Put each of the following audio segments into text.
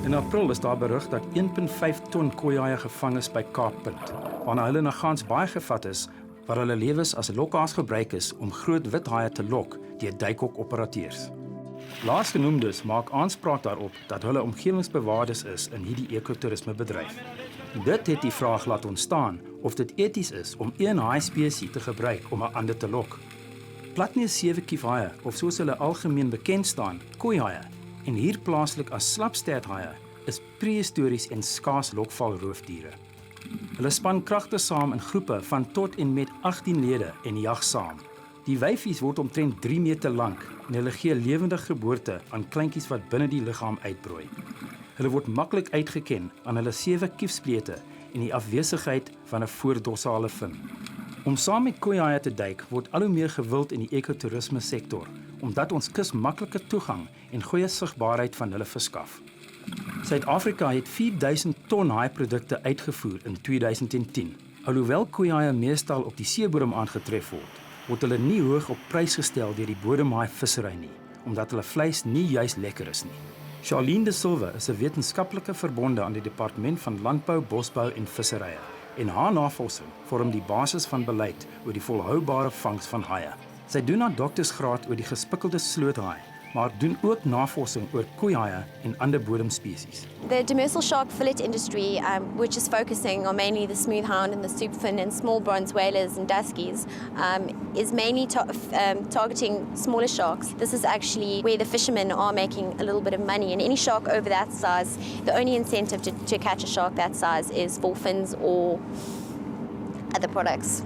In April is daar berig dat 1,5 ton kooihaie gevang is by Kaappunt, waarna hulle na Gansbaai gevat is, waar hulle lewens as lokhaas gebruik is om groot wit haie te lok deur duikhokoperateurs. Laasgenoemdes maak aanspraak daarop dat hulle omgewingsbewaarders is in hierdie ekotourismebedryf. Dit het die vraag laat ontstaan of dit eties is om een haai-spesie te gebruik om 'n ander te lok. Platneus sewekiefhaie, of soos hulle algemeen bekend staan, kooihaie, en hier plaaslik as slapsterthaie, is prehistories en skaars lokvalroofdiere. Hulle span kragtig saam in groepe van tot en met 18 lede en jag saam. Die wyfies word omtrent 3 meter lank en hulle gee lewendige geboorte aan kleintjies wat binne die liggaam uitbroei. Hulle word maklik uitgeken aan hulle 7 kiefsplete en die afwesigheid van 'n voordorsale fin. Om saam met kooihaie te duik word al hoe meer gewild in die ekotourisme sektor, omdat ons kus maklike toegang en goeie sigbaarheid van hulle verskaf. Suid-Afrika het 4000 ton haaiprodukte uitgevoer in 2010. Alhoewel kooihaie meestal op die seebodem aangetref word hulle nie hoog op prys gestel deur die bodemhaai-vissery nie, omdat hulle vleis nie juis lekker is nie. Charlene de Silva is 'n wetenskaplike verbonde aan die Departement van Landbou, Bosbou en Visserye, en haar navorsing vorm die basis van beleid oor die volhoubare vangs van haie. Sy doen haar doktorsgraad oor die gespikkelde sloothaai, maar doen ook navorsing oor kooihaie en ander bodemspesies. The demersal shark fillet industry, which is focusing on mainly the smoothhound and the soupfin and small bronze whalers and duskies, is mainly targeting smaller sharks. This is actually where the fishermen are making a little bit of money. And any shark over that size, the only incentive to catch a shark that size is full fins or other products.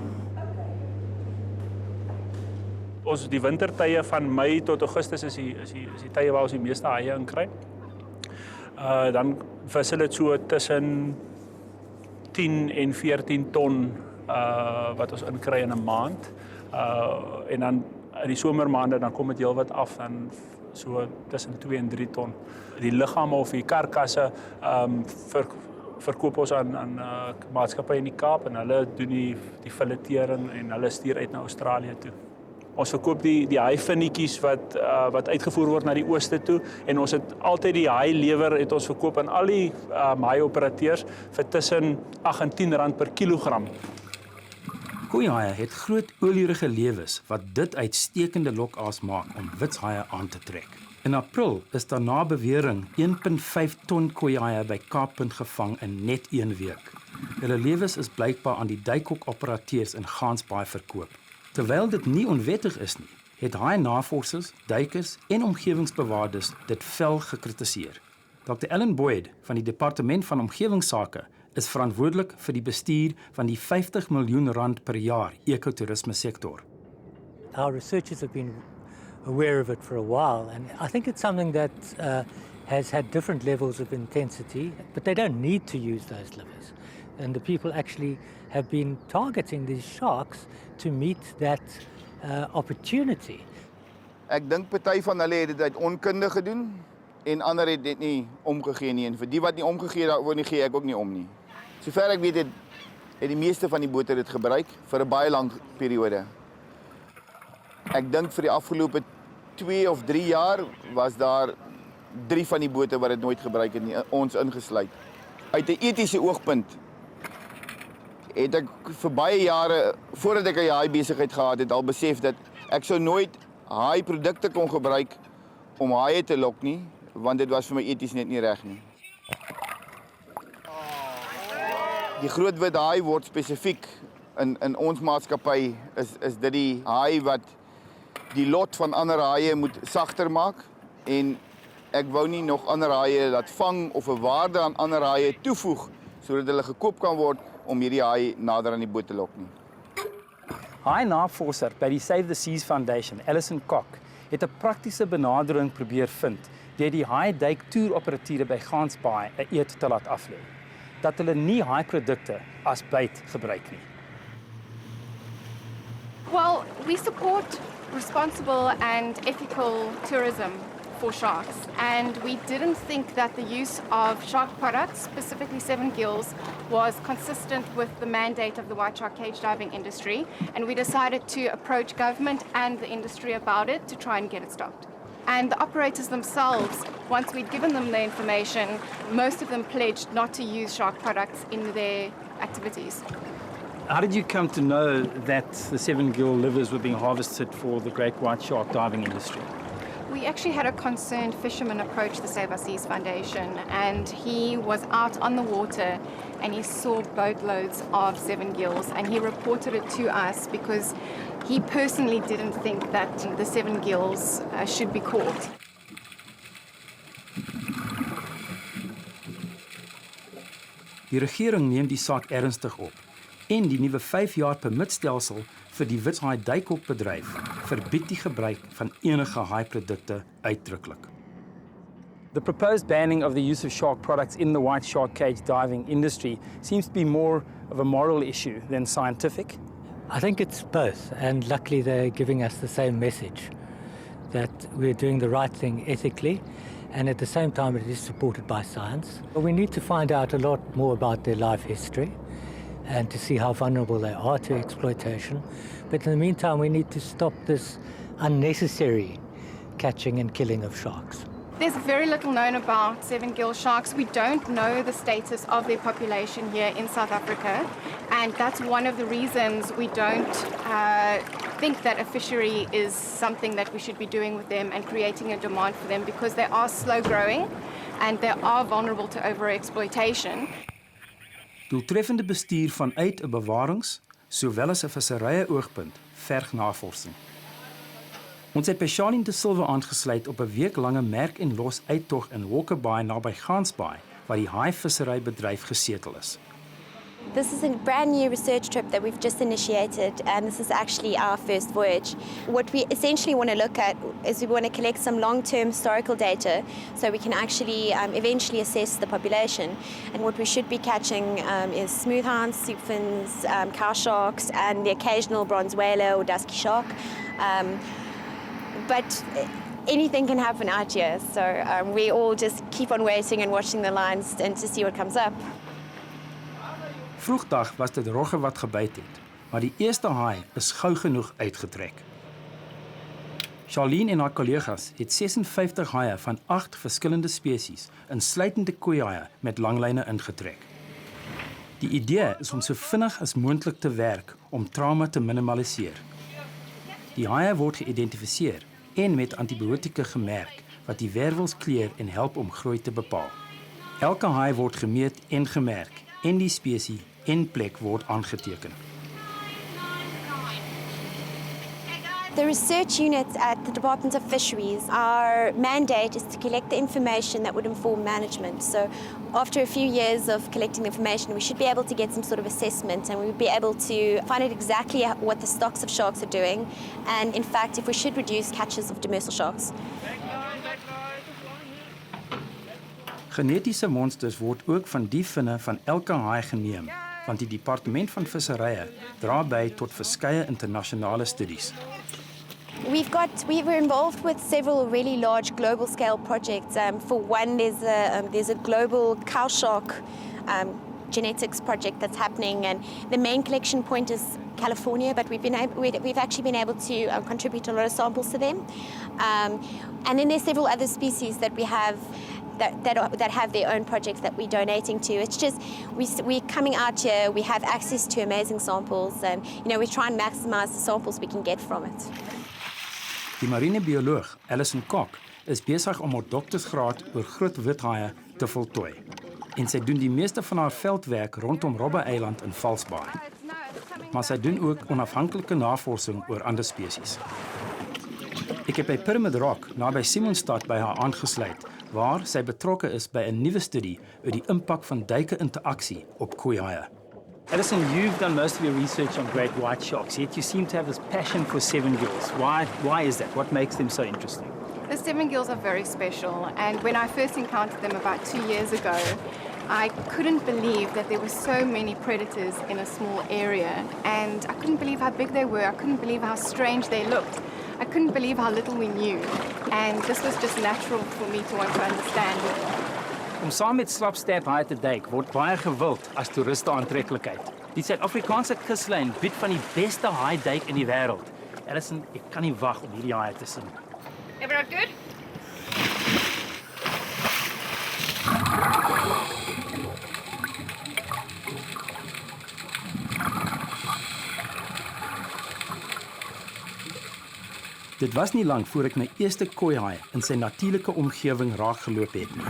Ons die wintertye van Mei tot Augustus is die tye waar ons die meeste haie inkry. Dan vis hulle so tussen 10 en 14 ton wat ons inkry in 'n maand. En dan in die somermaande dan kom dit heelwat af, dan so tussen 2 en 3 ton. Die liggame of die karkasse verkoop ons aan maatskappye in die Kaap en hulle doen die filetering en hulle stuur uit na Australië toe. Ons verkoop die haaifinnetjies wat uitgevoer word na die ooste toe en ons het altyd die haailewer het ons verkoop aan al die haai-operateurs vir tussen 8 en 10 rand per kilogram. Kooihaie het groot olierige lewens wat dit uitstekende lokaas maak om witshaie aan te trek. In April is daar na bewering 1,5 ton kooihaie by Kaappunt gevang in net 1 week. Hulle lewens is blykbaar aan die duikhokoperateurs in Gansbaai verkoop. Terwyl dit nie onwettig is nie, het haai-navorsers, duikers en omgewingsbewaarders dit fel gekritiseer. Dr. Ellen Boyd van die Departement van Omgewingsake is verantwoordelik vir die bestuur van die 50 miljoen rand per jaar ekotourisme sektor. Our researchers have been aware of it for a while, and I think it's something that has had different levels of intensity, but they don't need to use those levers. And the people actually have been targeting these sharks to meet that opportunity. Ek dink party van hulle het dit uit onkunde gedoen en ander het dit nie omgegee nie. En vir die wat nie omgegee daaroor nie, gee ek ook nie om nie. Sover ek weet het die meeste van die bote dit gebruik vir 'n baie lang periode. Ek dink vir die afgelope 2 of 3 jaar was daar 3 van die bote wat dit nooit gebruik het nie, ons ingesluit. Uit 'n etiese oogpunt het ek vir baie jare, voordat ek 'n haai-besigheid gehad het, al besef dat ek sou nooit haai-produkte kon gebruik om haie te lok nie, want dit was vir my eties net nie reg nie. Die groot wit haai word spesifiek in ons maatskappy is dit die haai wat die lot van ander haie moet sagter maak en ek wou nie nog ander haie laat vang of 'n waarde aan ander haie toevoeg sodat hulle gekoop kan word om hierdie haai nader aan die boot te lok nie. Haai-navorser by die Save the Seas Foundation, Alison Kok, het 'n praktiese benadering probeer vind deur die haai-duik-toeroperateure by Gansbaai 'n eed te laat aflê, dat hulle nie haai-produkte as byt gebruik nie. Well, we support responsible and ethical tourism for sharks, and we didn't think that the use of shark products, specifically Sevengills, was consistent with the mandate of the white shark cage diving industry, and we decided to approach government and the industry about it to try and get it stopped. And the operators themselves, once we'd given them the information, most of them pledged not to use shark products in their activities. How did you come to know that the Sevengill livers were being harvested for the great white shark diving industry? We actually had a concerned fisherman approach the Save Our Seas Foundation, and he was out on the water and he saw boatloads of Sevengills, and he reported it to us because he personally didn't think that the Sevengills should be caught. Die regering neem die saak ernstig op en die nuwe 5-jaar permitstelsel vir die witshaai duikopbedryf verbied die gebruik van enige haaiprodukte uitdruklik. The proposed banning of the use of shark products in the white shark cage diving industry seems to be more of a moral issue than scientific. I think it's both, and luckily they're giving us the same message, that we're doing the right thing ethically, and at the same time it is supported by science. But we need to find out a lot more about their life history and to see how vulnerable they are to exploitation. But in the meantime, we need to stop this unnecessary catching and killing of sharks. There's very little known about Sevengill sharks. We don't know the status of their population here in South Africa, and that's one of the reasons we don't think that a fishery is something that we should be doing with them and creating a demand for them, because they are slow growing and they are vulnerable to overexploitation. Doeltreffende bestuur vanuit 'n bewarings sowel as 'n visserye oogpunt verg navorsing. Ons het by Charlene de Silva aangesluit op 'n weeklange merk en los uittog in Walker Bay naby Gansbaai waar die haaivisserybedryf gesetel is. This is a brand new research trip that we've just initiated, and this is actually our first voyage. What we essentially want to look at is we want to collect some long-term historical data so we can actually eventually assess the population. And what we should be catching is smoothhounds, soupfins, cow sharks, and the occasional bronze whaler or dusky shark. But anything can happen out here, so we all just keep on waiting and watching the lines and to see what comes up. Vroegdag was dit rogge wat gebyt het, maar die eerste haai is gou genoeg uitgetrek. Charlene en haar kollegas het 56 haie van 8 verskillende spesies, insluitende koeihaie met langlyne ingetrek. Die idee is om so vinnig as moontlik te werk om trauma te minimaliseer. Die haie word geïdentifiseer en met antibiotika gemerk wat die wervels kleur en help om groei te bepaal. Elke haai word gemeet en gemerk en die spesies en plek word aangeteken. The research unit at the Department of Fisheries, our mandate is to collect the information that would inform management. So after a few years of collecting the information, we should be able to get some sort of assessment, and we would be able to find out exactly what the stocks of sharks are doing, and in fact if we should reduce catches of demersal sharks. Genetiese monsters word ook van die vinne van elke haai geneem, want die Departement van Visserye dra by tot verskeie internasionale studies. We were involved with several really large global scale projects. For one, there's a global cow shark genetics project that's happening, and the main collection point is California, but we've actually been able to contribute a lot of samples to them. And then there's several other species that we have that have their own projects that we're donating to. It's just we're coming out here, we have access to amazing samples, and we try and maximize the samples we can get from it. Die marinebioloog Alison Kok is besig om haar doktorsgraad oor groot withaie te voltooi. En sy doen die meeste van haar veldwerk rondom Robbe-eiland in Valsbaai. Maar sy doen ook onafhanklike navorsing oor ander spesies. Ek het by Pyramid Rock naby Simonstad by haar aangesluit, waar sy betrokke is by 'n nuwe studie oor die impak van duike-interaksie op koeihaie. Alison, you've done most of your research on great white sharks, yet you seem to have this passion for Sevengills. Why is that? What makes them so interesting? The Sevengills are very special, and when I first encountered them about 2 years ago, I couldn't believe that there were so many predators in a small area, and I couldn't believe how big they were. I couldn't believe how strange they looked. I couldn't believe how little we knew, and this was just natural for me to want to understand. Om saam met slapstert te duik word baie gewild as toeriste aantreklikheid. Die Suid-Afrikaanse kuslyn bied van die beste haaiduik in die wêreld. Alison, ek kan nie wag om hierdie haai te sien. Everyone good? Dit was nie lank voor ek my eerste kooihaai in sy natuurlike omgewing raakgeloop het nie.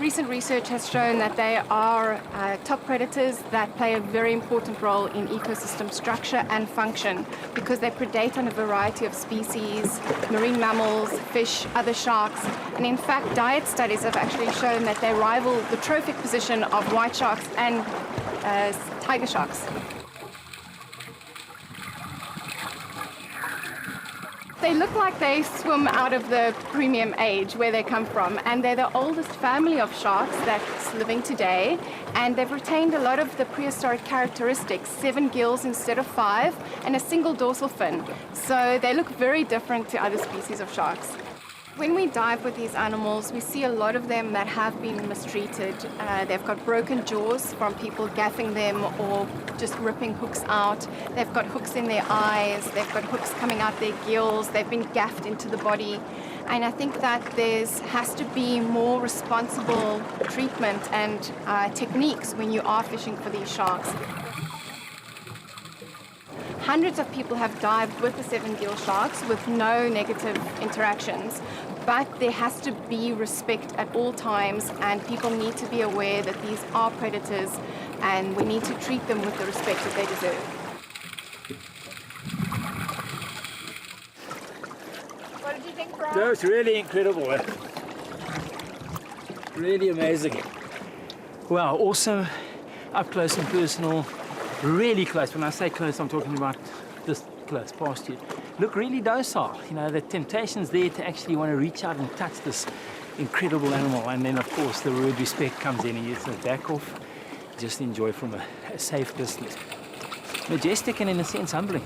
Recent research has shown that they are top predators that play a very important role in ecosystem structure and function because they predate on a variety of species, marine mammals, fish, other sharks, and in fact diet studies have actually shown that they rival the trophic position of white sharks and tiger sharks. They look like they swim out of the premium age where they come from, and they're the oldest family of sharks that's living today, and they've retained a lot of the prehistoric characteristics, 7 gills instead of 5, and a single dorsal fin. So they look very different to other species of sharks. When we dive with these animals, we see a lot of them that have been mistreated. They've got broken jaws from people gaffing them or just ripping hooks out. They've got hooks in their eyes. They've got hooks coming out their gills. They've been gaffed into the body. And I think that there has to be more responsible treatment and techniques when you are fishing for these sharks. Hundreds of people have dived with the Sevengill Sharks with no negative interactions, but there has to be respect at all times, and people need to be aware that these are predators and we need to treat them with the respect that they deserve. What did you think, Brian? That was really incredible. Really amazing. Wow, awesome, up close and personal. Really close. When I say close, I'm talking about this close, past you. Look really docile. You know, the temptation's there to actually want to reach out and touch this incredible animal. And then, of course, the word respect comes in and you say back off. Just enjoy from a safe distance. Majestic and, in a sense, humbling.